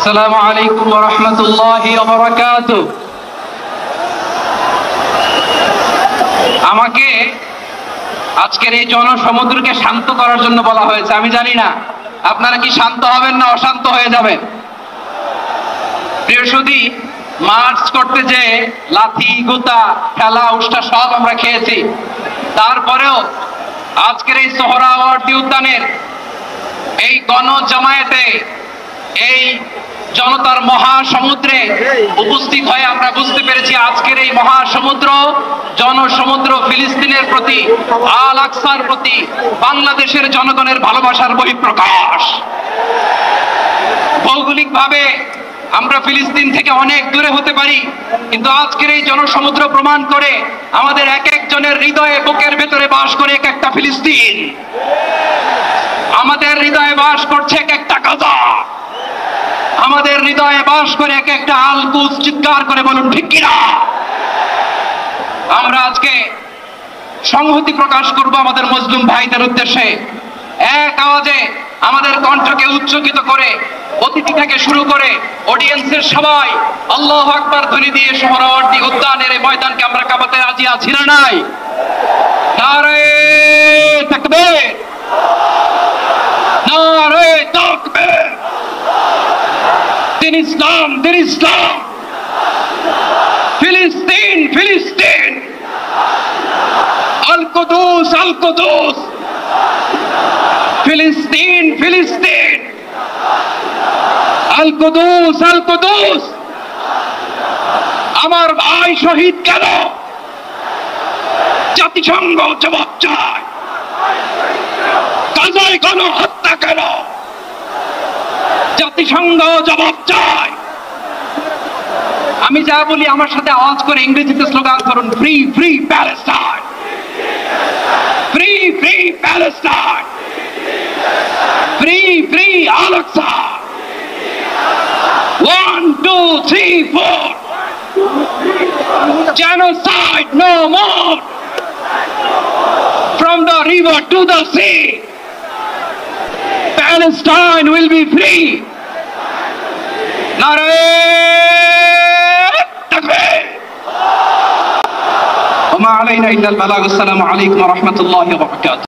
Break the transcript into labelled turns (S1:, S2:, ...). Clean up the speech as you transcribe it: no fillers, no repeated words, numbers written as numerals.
S1: আসসালামু আলাইকুম ওয়া রাহমাতুল্লাহি ওয়া বারাকাতুহু। আমাকে আজকের এই জনসমুদ্রকে শান্ত করার জন্য বলা হয়েছে। আমি জানি না আপনারা কি শান্ত হবেন না অশান্ত হয়ে যাবেন। প্রিয় সুধী, মার্চ করতে যে লাথি গুতা ঠেলা উষ্টা সব আমরা খেয়েছি, তারপরেও আজকের এই সোহরাওয়ার্দী উদ্যানের এই গণজামায়াতে এই জনতার মহাসমুদ্রে উপস্থিত হয়ে আমরা বুঝতে পেরেছি আজকের এই মহাসমুদ্র জনসমুদ্র ফিলিস্তিনের প্রতি, আল আকসার প্রতি বাংলাদেশের জনগণের ভালোবাসার বহিঃপ্রকাশ। ভৌগোলিকভাবে আমরা ফিলিস্তিন থেকে অনেক দূরে হতে পারি, কিন্তু আজকের এই জনসমুদ্র প্রমাণ করে আমাদের এক একজনের হৃদয়ে বুকের ভেতরে বাস করে এক একটা ফিলিস্তিন। আমাদের হৃদয়ে বাস করছে এক একটা গাজা, আমাদের হৃদয়ে বাস করে এক একটা আল কুদস। চিৎকার করে বলুন ঠিক কিনা। আমরা আজকে সংহতি প্রকাশ করব আমাদের মুসলিম ভাইদের উদ্দেশ্যে। এক আওয়াজে আমাদের কণ্ঠকে উচ্চকিত করে অতিথি থেকে শুরু করে অডিয়েন্সের সবাই আল্লাহু আকবার ধ্বনি দিয়ে সোহরাওয়ার্দী উদ্যানের এই ময়দানকে আমরা কাঁপাতে রাজি আছি না নাই? নারে তাকবীর, নারে তাকবীর। দিন ইসলাম, দিন ইসলাম। ফিলিস্তিন, ফিলিস্তিন। আল কুদুস, আল কুদুস। ফিলিস্তিন, ফিলিস্তিন। আল কুদুস, আল কুদুস। আমার ভাই শহীদ কেন? জাতিসংঘ জবাব চায়। গাজায় গণহত্যা কেন? জাতিসংঘ জবাব চায়। আমি যা বলি আমার সাথে আওয়াজ করে ইংরেজিতে স্লোগান করুন, free free Palestine, free free Palestine, free free Al Aqsa. 1 2 3 4 genocide no more, from the river to the sea, Palestine will be free. Nare takbir. Wa ma alayna illa al balagh. Assalamu alaykum wa rahmatullahi wa barakatuh.